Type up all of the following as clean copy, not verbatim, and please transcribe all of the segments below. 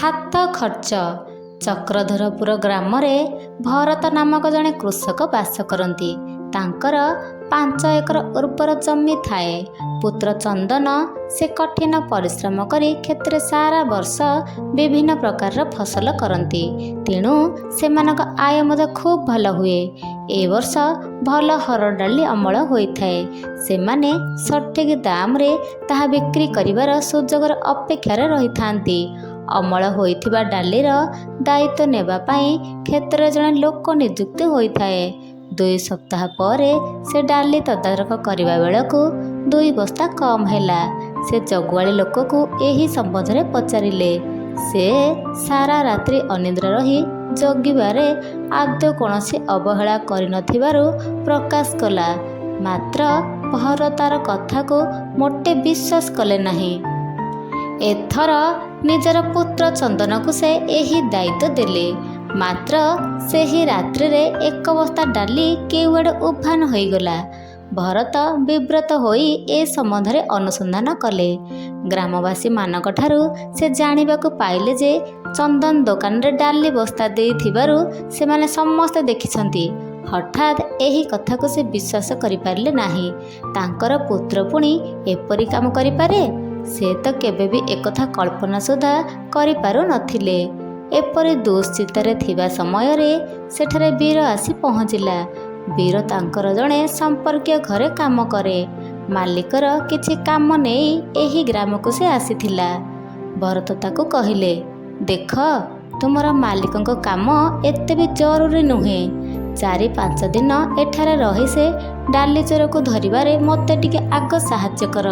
ହାତ ଖର୍ଚ୍ଚ। ଚକ୍ରଧରପୁର ଗ୍ରାମରେ ଭରତ ନାମକ ଜଣେ କୃଷକ ବାସ କରନ୍ତି। ତାଙ୍କର 5 ଏକର ଉର୍ବର ଜମି ଥାଏ। ପୁତ୍ର ଚନ୍ଦନ ସେ କଠିନ ପରିଶ୍ରମ କରି କ୍ଷେତ୍ରରେ ସାରା ବର୍ଷ ବିଭିନ୍ନ ପ୍ରକାରର ଫସଲ କରନ୍ତି। ତେଣୁ ସେମାନଙ୍କ ଆୟ ମଧ୍ୟ ଖୁବ୍ ଭଲ ହୁଏ। ଏ ବର୍ଷ ଭଲ ହରଡ଼ ଡାଲି ଅମଳ ହୋଇଥାଏ। ସେମାନେ ସଠିକ୍ ଦାମରେ ତାହା ବିକ୍ରି କରିବାର ସୁଯୋଗର ଅପେକ୍ଷାରେ ରହିଥାନ୍ତି। ଅମଳ ହୋଇଥିବା ଡାଲିର ଦାୟିତ୍ୱ ନେବା ପାଇଁ କ୍ଷେତ୍ରରେ ଜଣେ ଲୋକ ନିଯୁକ୍ତ ହୋଇଥାଏ। 2 ସପ୍ତାହ ପରେ ସେ ଡାଲି ତଦାରଖ କରିବା ବେଳକୁ 2 ବସ୍ତା କମ୍ ହେଲା। ସେ ଜଗୁଆଳି ଲୋକକୁ ଏହି ସମ୍ବନ୍ଧରେ ପଚାରିଲେ। ସେ ସାରା ରାତ୍ରି ଅନିଦ୍ରା ରହି ଜଗିବାରେ ଆଦୌ କୌଣସି ଅବହେଳା କରିନଥିବାରୁ ପ୍ରକାଶ କଲା। ମାତ୍ର ଭରତାର କଥାକୁ ମୋଟେ ବିଶ୍ୱାସ କଲେ ନାହିଁ। ଏଥର ନିଜର ପୁତ୍ର ଚନ୍ଦନକୁ ସେ ଏହି ଦାୟିତ୍ୱ ଦେଲେ। ମାତ୍ର ସେହି ରାତ୍ରିରେ 1 ବସ୍ତା ଡାଲି କେଉଁଆଡ଼େ ଉଭାନ ହୋଇଗଲା। ଭରତ ବିବ୍ରତ ହୋଇ ଏ ସମ୍ବନ୍ଧରେ ଅନୁସନ୍ଧାନ କଲେ। ଗ୍ରାମବାସୀମାନଙ୍କଠାରୁ ସେ ଜାଣିବାକୁ ପାଇଲେ ଯେ ଚନ୍ଦନ ଦୋକାନରେ ଡାଲି ବସ୍ତା ଦେଇଥିବାରୁ ସେମାନେ ସମସ୍ତେ ଦେଖିଛନ୍ତି। ହଠାତ୍ ଏହି କଥାକୁ ସେ ବିଶ୍ୱାସ କରିପାରିଲେ ନାହିଁ। ତାଙ୍କର ପୁତ୍ର ପୁଣି ଏପରି କାମ କରିପାରେ? ସେ ତ କେବେ ବି ଏକଥା କଳ୍ପନା ସୁଦ୍ଧା କରିପାରୁନଥିଲେ। ଏପରି ଦୁଶ୍ଚିନ୍ତାରେ ଥିବା ସମୟରେ ସେଠାରେ ବୀର ଆସି ପହଞ୍ଚିଲା। ବୀର ତାଙ୍କର ଜଣେ ସମ୍ପର୍କୀୟ ଘରେ କାମ କରେ। ମାଲିକର କିଛି କାମ ନେଇ ଏହି ଗ୍ରାମକୁ ସେ ଆସିଥିଲା। ଭରତ ତାକୁ କହିଲେ, ଦେଖ, ତୁମର ମାଲିକଙ୍କ କାମ ଏତେ ବି ଜରୁରୀ ନୁହେଁ। 4-5 ଦିନ ଏଠାରେ ରହି ସେ ଡାଲି ଚୋରକୁ ଧରିବାରେ ମୋତେ ଟିକେ ଆଗ ସାହାଯ୍ୟ କର।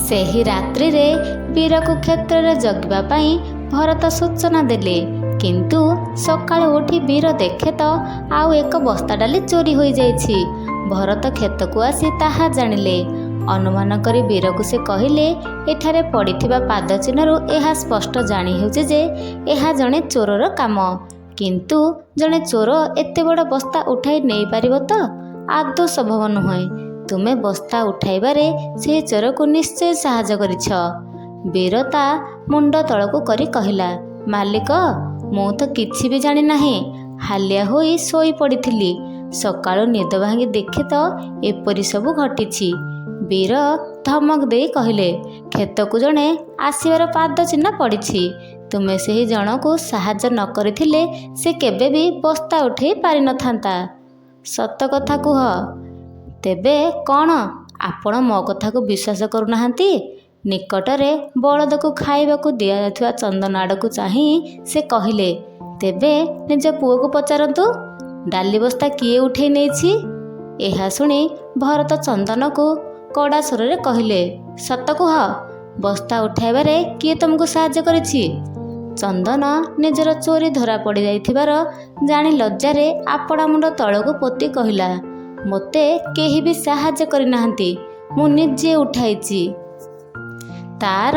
ସେହି ରାତ୍ରିରେ ବୀରକୁ କ୍ଷେତ୍ରରେ ଜଗିବା ପାଇଁ ଭରତ ସୂଚନା ଦେଲେ। କିନ୍ତୁ ସକାଳୁ ଉଠି ବୀର ଦେଖେ ତ ଆଉ 1 ବସ୍ତା ଡାଲି ଚୋରି ହୋଇଯାଇଛି। ଭରତ କ୍ଷେତକୁ ଆସି ତାହା ଜାଣିଲେ। ଅନୁମାନ କରି ବୀରକୁ ସେ କହିଲେ, ଏଠାରେ ପଡ଼ିଥିବା ପାଦ ଚିହ୍ନରୁ ଏହା ସ୍ପଷ୍ଟ ଜାଣି ହେଉଛି ଯେ ଏହା ଜଣେ ଚୋରର କାମ। କିନ୍ତୁ ଜଣେ ଚୋର ଏତେ ବଡ଼ ବସ୍ତା ଉଠାଇ ନେଇପାରିବ ତ? ଆଦୌ ସମ୍ଭବ ନୁହେଁ। ତୁମେ ବସ୍ତା ଉଠାଇବାରେ ସେହି ଚୋରକୁ ନିଶ୍ଚୟ ସାହାଯ୍ୟ କରିଛ। ବୀର ତା ମୁଣ୍ଡ ତଳକୁ କରି କହିଲା, ମାଲିକ, ମୁଁ ତ କିଛି ବି ଜାଣିନାହିଁ। ହାଲିଆ ହୋଇ ଶୋଇ ପଡ଼ିଥିଲି। ସକାଳୁ ନିଦ ଭାଙ୍ଗି ଦେଖେ ତ ଏପରି ସବୁ ଘଟିଛି। ବୀର ଧମକ ଦେଇ କହିଲେ, କ୍ଷେତକୁ ଜଣେ ଆସିବାର ପାଦ ଚିହ୍ନ ପଡ଼ିଛି। ତୁମେ ସେହି ଜଣକୁ ସାହାଯ୍ୟ ନ କରିଥିଲେ ସେ କେବେ ବି ବସ୍ତା ଉଠାଇ ପାରିନଥାନ୍ତା। ସତ କଥା କୁହ। ତେବେ କ'ଣ ଆପଣ ମୋ କଥାକୁ ବିଶ୍ୱାସ କରୁନାହାନ୍ତି? ନିକଟରେ ବଳଦକୁ ଖାଇବାକୁ ଦିଆଯାଉଥିବା ଚନ୍ଦନ ଆଡ଼କୁ ଚାହିଁ ସେ କହିଲେ, ତେବେ ନିଜ ପୁଅକୁ ପଚାରନ୍ତୁ, ଡାଲି ବସ୍ତା କିଏ ଉଠାଇ ନେଇଛି? ଏହା ଶୁଣି ଭରତ ଚନ୍ଦନକୁ କଡ଼ା ସ୍ୱରରେ କହିଲେ, ସତ କୁହ, ବସ୍ତା ଉଠାଇବାରେ କିଏ ତୁମକୁ ସାହାଯ୍ୟ କରିଛି? ଚନ୍ଦନ ନିଜର ଚୋରି ଧରା ପଡ଼ିଯାଇଥିବାର ଜାଣି ଲଜ୍ଜାରେ ଆପଣା ମୁଣ୍ଡ ତଳକୁ ପୋତି କହିଲା, ମୋତେ କେହି ବି ସାହାଯ୍ୟ କରିନାହାନ୍ତି। ମୁଁ ନିଜେ ଉଠାଇଛି। ତାର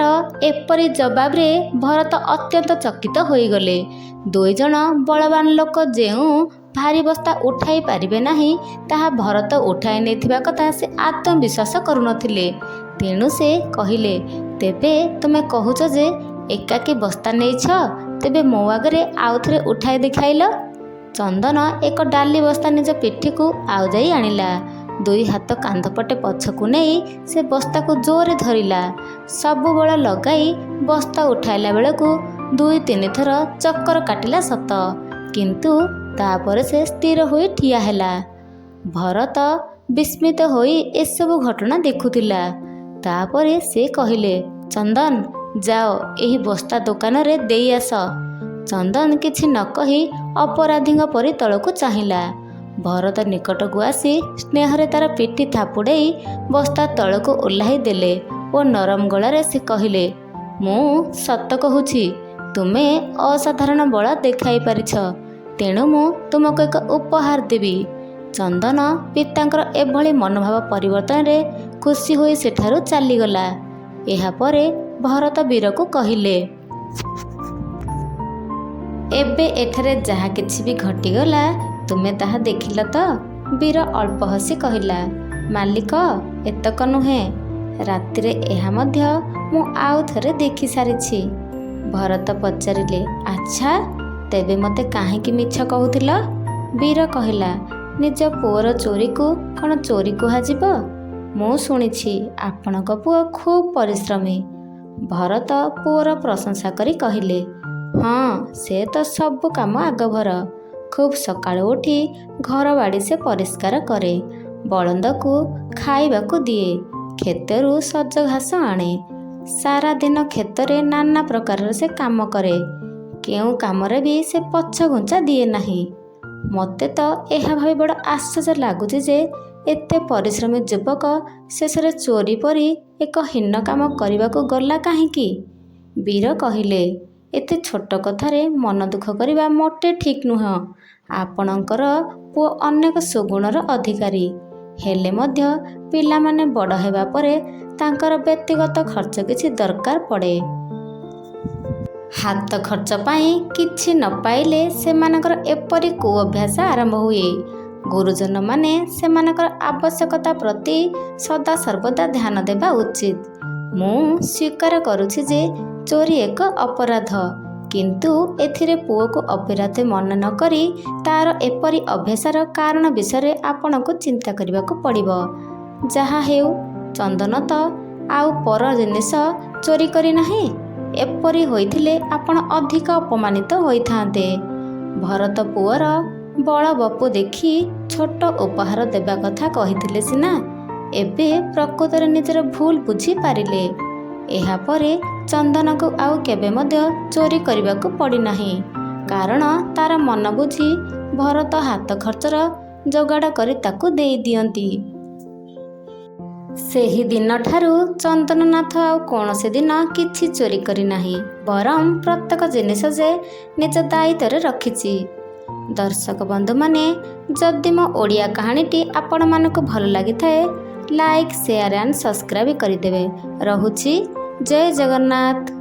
ଏପରି ଜବାବରେ ଭରତ ଅତ୍ୟନ୍ତ ଚକିତ ହୋଇଗଲେ। 2 ଜଣ ବଳବାନ ଲୋକ ଯେଉଁ ଭାରୀ ବସ୍ତା ଉଠାଇ ପାରିବେ ନାହିଁ ତାହା ଭରତ ଉଠାଇ ନେଇଥିବା କଥା ସେ ଆଦୌ ବିଶ୍ୱାସ କରୁନଥିଲେ। ତେଣୁ ସେ କହିଲେ, ତେବେ ତୁମେ କହୁଛ ଯେ ଏକାକୀ ବସ୍ତା ନେଇଛ? ତେବେ ମୋ ଆଗରେ ଆଉଥରେ ଉଠାଇ ଦେଖାଇଲ। ଚନ୍ଦନ 1 ଡାଲି ବସ୍ତା ନିଜ ପିଠିକୁ ଆଉଜାଇ ଆଣିଲା। 2 ହାତ କାନ୍ଧ ପଟେ ପଛକୁ ନେଇ ସେ ବସ୍ତାକୁ ଜୋରରେ ଧରିଲା। ସବୁ ବଳ ଲଗାଇ ବସ୍ତା ଉଠାଇଲା ବେଳକୁ 2-3 ଥର ଚକ୍କର କାଟିଲା ସତ, କିନ୍ତୁ ତାପରେ ସେ ସ୍ଥିର ହୋଇ ଠିଆ ହେଲା। ଭରତ ବିସ୍ମିତ ହୋଇ ଏସବୁ ଘଟଣା ଦେଖୁଥିଲା। ତାପରେ ସେ କହିଲେ, ଚନ୍ଦନ, ଯାଅ ଏହି ବସ୍ତା ଦୋକାନରେ ଦେଇ ଆସ। ଚନ୍ଦନ କିଛି ନ କହି ଅପରାଧୀଙ୍କ ପରି ତଳକୁ ଚାହିଁଲା। ଭରତ ନିକଟକୁ ଆସି ସ୍ନେହରେ ତାର ପିଠି ଥାପୁଡ଼େଇ ବସ୍ତା ତଳକୁ ଓହ୍ଲାଇ ଦେଲେ ଓ ନରମ ଗଳାରେ ସେ କହିଲେ, ମୁଁ ସତ କହୁଛି, ତୁମେ ଅସାଧାରଣ ବଳ ଦେଖାଇ ପାରିଛ। ତେଣୁ ମୁଁ ତୁମକୁ 1 ଉପହାର ଦେବି। ଚନ୍ଦନ ପିତାଙ୍କର ଏଭଳି ମନୋଭାବ ପରିବର୍ତ୍ତନରେ ଖୁସି ହୋଇ ସେଠାରୁ ଚାଲିଗଲା। ଏହାପରେ ଭରତ ବୀରକୁ କହିଲେ, ଏବେ ଏଠାରେ ଯାହା କିଛି ବି ଘଟିଗଲା ତୁମେ ତାହା ଦେଖିଲ ତ? ବୀର ଅଳ୍ପ ହସି କହିଲା, ମାଲିକ, ଏତକ ନୁହେଁ, ରାତିରେ ଏହା ମଧ୍ୟ ମୁଁ ଆଉ ଥରେ ଦେଖି ସାରିଛି। ଭରତ ପଚାରିଲେ, ଆଚ୍ଛା ତେବେ ମୋତେ କାହିଁକି ମିଛ କହୁଥିଲ? ବୀର କହିଲା, ନିଜ ପୁଅର ଚୋରିକୁ କ'ଣ ଚୋରି କୁହାଯିବ? ମୁଁ ଶୁଣିଛି ଆପଣଙ୍କ ପୁଅ ଖୁବ୍ ପରିଶ୍ରମୀ। ଭରତ ପୁଅର ପ୍ରଶଂସା କରି କହିଲେ, ହଁ ସେ ତ ସବୁ କାମ ଆଗଭର। ଖୁବ୍ ସକାଳୁ ଉଠି ଘର ବାଡ଼ି ସେ ପରିଷ୍କାର କରେ, ବଳଦକୁ ଖାଇବାକୁ ଦିଏ, କ୍ଷେତରୁ ସଜ ଘାସ ଆଣେ। ସାରା ଦିନ କ୍ଷେତରେ ନାନା ପ୍ରକାରର ସେ କାମ କରେ। କେଉଁ କାମରେ ବି ସେ ପଛଘୁଞ୍ଚା ଦିଏ ନାହିଁ। ମୋତେ ତ ଏହା ଭାବି ବଡ଼ ଆଶ୍ଚର୍ଯ୍ୟ ଲାଗୁଛି ଯେ ଏତେ ପରିଶ୍ରମୀ ଯୁବକ ଶେଷରେ ଚୋରି ପରି ଏକ ହୀନ କାମ କରିବାକୁ ଗଲା କାହିଁକି? ବୀର କହିଲେ, ଏତେ ଛୋଟ କଥାରେ ମନ ଦୁଃଖ କରିବା ମୋଟେ ଠିକ୍ ନୁହେଁ। ଆପଣଙ୍କର ପୁଅ ଅନେକ ସୁଗୁଣର ଅଧିକାରୀ। ହେଲେ ମଧ୍ୟ ପିଲାମାନେ ବଡ଼ ହେବା ପରେ ତାଙ୍କର ବ୍ୟକ୍ତିଗତ ଖର୍ଚ୍ଚ କିଛି ଦରକାର ପଡ଼େ। ହାତ ଖର୍ଚ୍ଚ ପାଇଁ କିଛି ନ ପାଇଲେ ସେମାନଙ୍କର ଏପରି କୁଅଭ୍ୟାସ ଆରମ୍ଭ ହୁଏ। ଗୁରୁଜନମାନେ ସେମାନଙ୍କର ଆବଶ୍ୟକତା ପ୍ରତି ସଦାସର୍ବଦା ଧ୍ୟାନ ଦେବା ଉଚିତ। ମୁଁ ସ୍ୱୀକାର କରୁଛି ଯେ ଚୋରି ଏକ ଅପରାଧ, କିନ୍ତୁ ଏଥିରେ ପୁଅକୁ ଅପରାଧୀ ମନେ ନ କରି ତାର ଏପରି ଅଭ୍ୟାସର କାରଣ ବିଷୟରେ ଆପଣଙ୍କୁ ଚିନ୍ତା କରିବାକୁ ପଡ଼ିବ। ଯାହା ହେଉ, ଚନ୍ଦନ ତ ଆଉ ପର ଜିନିଷ ଚୋରି କରି ନାହିଁ। ଏପରି ହୋଇଥିଲେ ଆପଣ ଅଧିକ ଅପମାନିତ ହୋଇଥାନ୍ତେ। ଭରତ ପୁଅର ବଳବପୁ ଦେଖି ଛୋଟ ଉପହାର ଦେବା କଥା କହିଥିଲେ ସିନା, ଏବେ ପ୍ରକୃତରେ ନିଜର ଭୁଲ ବୁଝି ପାରିଲେ। ଏହାପରେ ଚନ୍ଦନକୁ ଆଉ କେବେ ମଧ୍ୟ ଚୋରି କରିବାକୁ ପଡ଼ିନାହିଁ, କାରଣ ତାର ମନ ବୁଝି ଭରତ ହାତ ଖର୍ଚ୍ଚର ଯୋଗାଡ଼ କରି ତାକୁ ଦେଇ ଦିଅନ୍ତି। ସେହି ଦିନଠାରୁ ଚନ୍ଦନନାଥ ଆଉ କୌଣସି ଦିନ କିଛି ଚୋରି କରିନାହିଁ, ବରଂ ପ୍ରତ୍ୟେକ ଜିନିଷ ସେ ନିଜ ଦାୟିତ୍ୱରେ ରଖିଛି। ଦର୍ଶକ ବନ୍ଧୁମାନେ, ଯଦି ମୋ ଓଡ଼ିଆ କାହାଣୀଟି ଆପଣମାନଙ୍କୁ ଭଲ ଲାଗିଥାଏ, ଲାଇକ୍, ସେୟାର ଆଣ୍ଡ ସବସ୍କ୍ରାଇବ୍ କରିଦେବେ। ରହୁଛି। ଜୟ ଜଗନ୍ନାଥ।